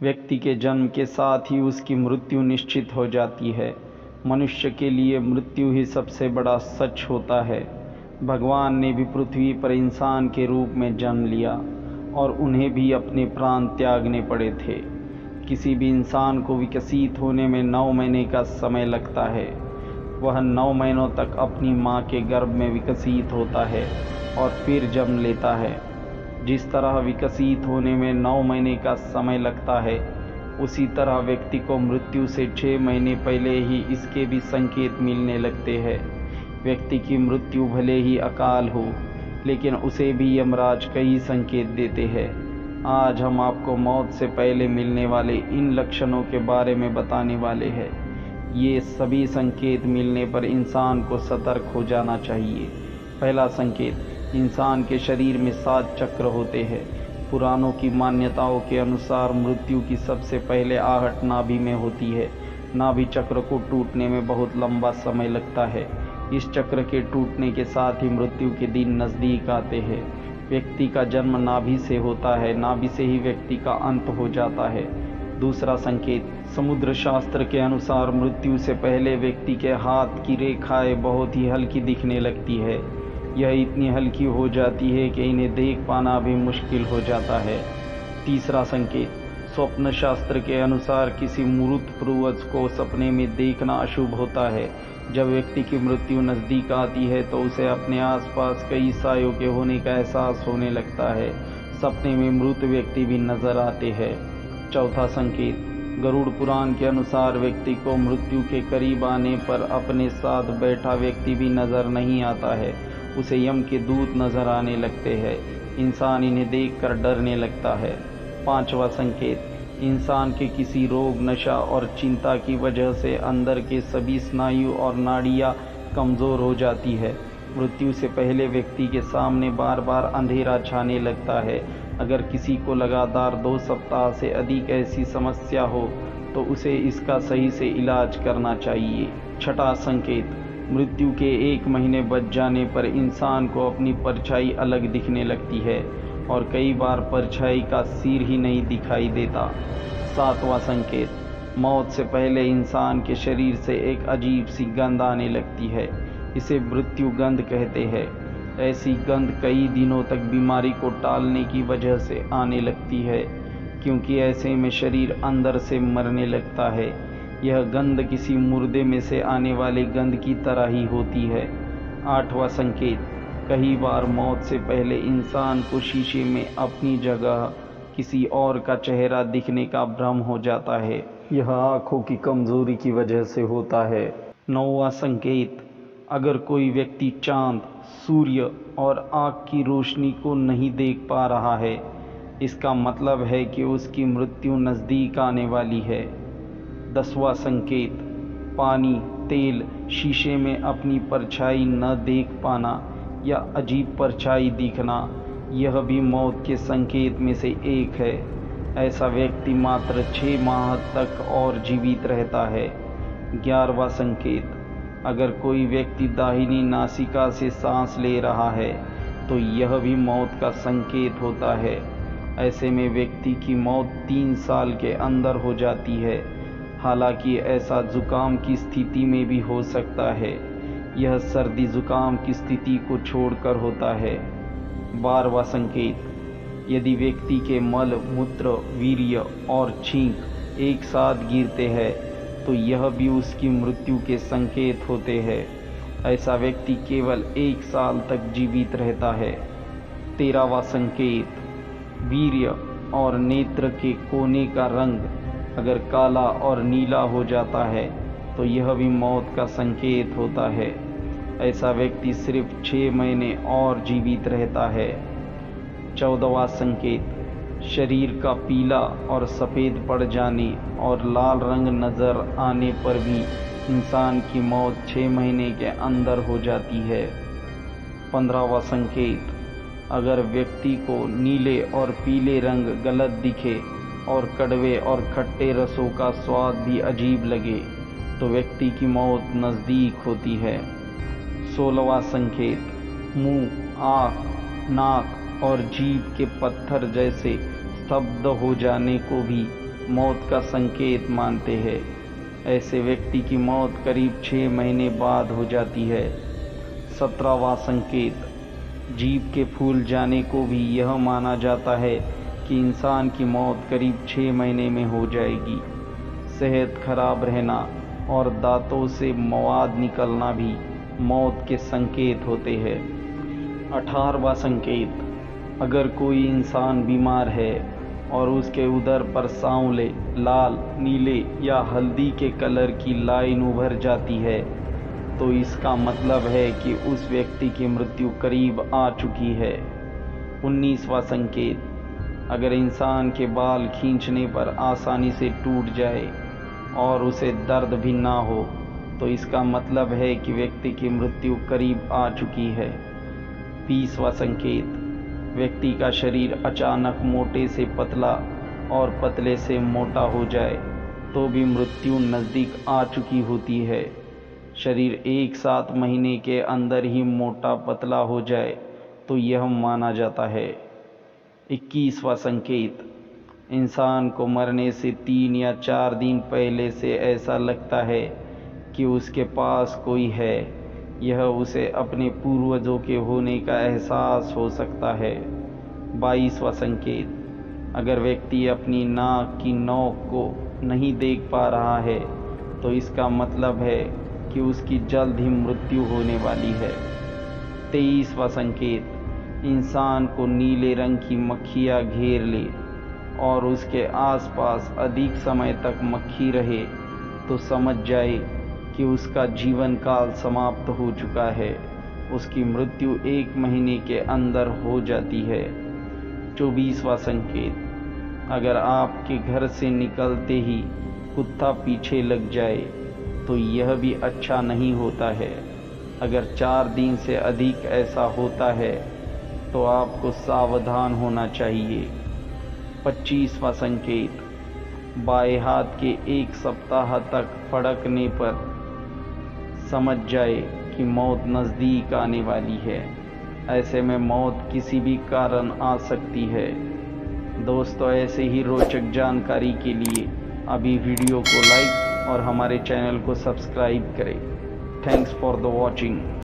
व्यक्ति के जन्म के साथ ही उसकी मृत्यु निश्चित हो जाती है। मनुष्य के लिए मृत्यु ही सबसे बड़ा सच होता है। भगवान ने भी पृथ्वी पर इंसान के रूप में जन्म लिया और उन्हें भी अपने प्राण त्यागने पड़े थे। किसी भी इंसान को विकसित होने में 9 महीने का समय लगता है। वह 9 महीनों तक अपनी माँ के गर्भ में विकसित होता है और फिर जन्म लेता है। जिस तरह विकसित होने में 9 महीने का समय लगता है, उसी तरह व्यक्ति को मृत्यु से 6 महीने पहले ही इसके भी संकेत मिलने लगते हैं। व्यक्ति की मृत्यु भले ही अकाल हो, लेकिन उसे भी यमराज कई संकेत देते हैं। आज हम आपको मौत से पहले मिलने वाले इन लक्षणों के बारे में बताने वाले हैं। ये सभी संकेत मिलने पर इंसान को सतर्क हो जाना चाहिए। पहला संकेत, इंसान के शरीर में 7 चक्र होते हैं। पुराणों की मान्यताओं के अनुसार मृत्यु की सबसे पहले आहट नाभि में होती है। नाभि चक्र को टूटने में बहुत लंबा समय लगता है। इस चक्र के टूटने के साथ ही मृत्यु के दिन नज़दीक आते हैं। व्यक्ति का जन्म नाभि से होता है, नाभि से ही व्यक्ति का अंत हो जाता है। दूसरा संकेत, समुद्र शास्त्र के अनुसार मृत्यु से पहले व्यक्ति के हाथ की रेखाएं बहुत ही हल्की दिखने लगती है। यह इतनी हल्की हो जाती है कि इन्हें देख पाना भी मुश्किल हो जाता है। तीसरा संकेत, स्वप्न शास्त्र के अनुसार किसी मृत पूर्वज को सपने में देखना अशुभ होता है। जब व्यक्ति की मृत्यु नज़दीक आती है तो उसे अपने आसपास कई सायों के होने का एहसास होने लगता है। सपने में मृत व्यक्ति भी नजर आते हैं। चौथा संकेत, गरुड़ पुराण के अनुसार व्यक्ति को मृत्यु के करीब आने पर अपने साथ बैठा व्यक्ति भी नजर नहीं आता है। उसे यम के दूत नजर आने लगते हैं। इंसान इन्हें देखकर डरने लगता है। पांचवा संकेत, इंसान के किसी रोग, नशा और चिंता की वजह से अंदर के सभी स्नायु और नाड़ियाँ कमज़ोर हो जाती है। मृत्यु से पहले व्यक्ति के सामने बार बार अंधेरा छाने लगता है। अगर किसी को लगातार 2 सप्ताह से अधिक ऐसी समस्या हो तो उसे इसका सही से इलाज करना चाहिए। छठा संकेत, मृत्यु के 1 महीने बच जाने पर इंसान को अपनी परछाई अलग दिखने लगती है और कई बार परछाई का सिर ही नहीं दिखाई देता। सातवां संकेत, मौत से पहले इंसान के शरीर से एक अजीब सी गंध आने लगती है। इसे मृत्यु गंध कहते हैं। ऐसी गंध कई दिनों तक बीमारी को टालने की वजह से आने लगती है, क्योंकि ऐसे में शरीर अंदर से मरने लगता है। यह गंध किसी मुर्दे में से आने वाले गंध की तरह ही होती है। आठवां संकेत, कई बार मौत से पहले इंसान को शीशे में अपनी जगह किसी और का चेहरा दिखने का भ्रम हो जाता है। यह आँखों की कमजोरी की वजह से होता है। 9वां संकेत, अगर कोई व्यक्ति चांद, सूर्य और आँख की रोशनी को नहीं देख पा रहा है, इसका मतलब है कि उसकी मृत्यु नज़दीक आने वाली है। 10वां संकेत, पानी, तेल, शीशे में अपनी परछाई न देख पाना या अजीब परछाई दिखना, यह भी मौत के संकेत में से एक है। ऐसा व्यक्ति मात्र 6 माह तक और जीवित रहता है। 11वां संकेत, अगर कोई व्यक्ति दाहिनी नासिका से सांस ले रहा है तो यह भी मौत का संकेत होता है। ऐसे में व्यक्ति की मौत 3 साल के अंदर हो जाती है। हालांकि ऐसा जुकाम की स्थिति में भी हो सकता है। यह सर्दी जुकाम की स्थिति को छोड़कर होता है। 12वां संकेत, यदि व्यक्ति के मल, मूत्र, वीर्य और छींक एक साथ गिरते हैं तो यह भी उसकी मृत्यु के संकेत होते हैं। ऐसा व्यक्ति केवल 1 साल तक जीवित रहता है। 13वां संकेत, वीर्य और नेत्र के कोने का रंग अगर काला और नीला हो जाता है तो यह भी मौत का संकेत होता है। ऐसा व्यक्ति सिर्फ 6 महीने और जीवित रहता है। 14वां संकेत, शरीर का पीला और सफ़ेद पड़ जाने और लाल रंग नज़र आने पर भी इंसान की मौत 6 महीने के अंदर हो जाती है। 15वां संकेत, अगर व्यक्ति को नीले और पीले रंग गलत दिखे और कड़वे और खट्टे रसों का स्वाद भी अजीब लगे तो व्यक्ति की मौत नज़दीक होती है। 16वां संकेत, मुंह, आँख, नाक और जीभ के पत्थर जैसे स्तब्ध हो जाने को भी मौत का संकेत मानते हैं। ऐसे व्यक्ति की मौत करीब 6 महीने बाद हो जाती है। 17वां संकेत, जीभ के फूल जाने को भी यह माना जाता है कि इंसान की मौत करीब 6 महीने में हो जाएगी। सेहत खराब रहना और दांतों से मवाद निकलना भी मौत के संकेत होते हैं। 18वां संकेत, अगर कोई इंसान बीमार है और उसके उदर पर सांवले, लाल, नीले या हल्दी के कलर की लाइन उभर जाती है तो इसका मतलब है कि उस व्यक्ति की मृत्यु करीब आ चुकी है। 19वां संकेत, अगर इंसान के बाल खींचने पर आसानी से टूट जाए और उसे दर्द भी ना हो तो इसका मतलब है कि व्यक्ति की मृत्यु करीब आ चुकी है। 20वां संकेत, व्यक्ति का शरीर अचानक मोटे से पतला और पतले से मोटा हो जाए तो भी मृत्यु नज़दीक आ चुकी होती है। शरीर 1-7 महीने के अंदर ही मोटा पतला हो जाए तो यह माना जाता है। 21वां संकेत, इंसान को मरने से 3 या 4 दिन पहले से ऐसा लगता है कि उसके पास कोई है। यह उसे अपने पूर्वजों के होने का एहसास हो सकता है। 22वां संकेत, अगर व्यक्ति अपनी नाक की नोक को नहीं देख पा रहा है तो इसका मतलब है कि उसकी जल्द ही मृत्यु होने वाली है। 23वां संकेत, इंसान को नीले रंग की मक्खियाँ घेर ले और उसके आसपास अधिक समय तक मक्खी रहे तो समझ जाए कि उसका जीवन काल समाप्त हो चुका है। उसकी मृत्यु 1 महीने के अंदर हो जाती है। 24वां संकेत, अगर आपके घर से निकलते ही कुत्ता पीछे लग जाए तो यह भी अच्छा नहीं होता है। अगर 4 दिन से अधिक ऐसा होता है तो आपको सावधान होना चाहिए। 25वां संकेत, बाएं हाथ के 1 सप्ताह तक फड़कने पर समझ जाए कि मौत नज़दीक आने वाली है। ऐसे में मौत किसी भी कारण आ सकती है। दोस्तों, ऐसे ही रोचक जानकारी के लिए अभी वीडियो को लाइक और हमारे चैनल को सब्सक्राइब करें। Thanks for the watching.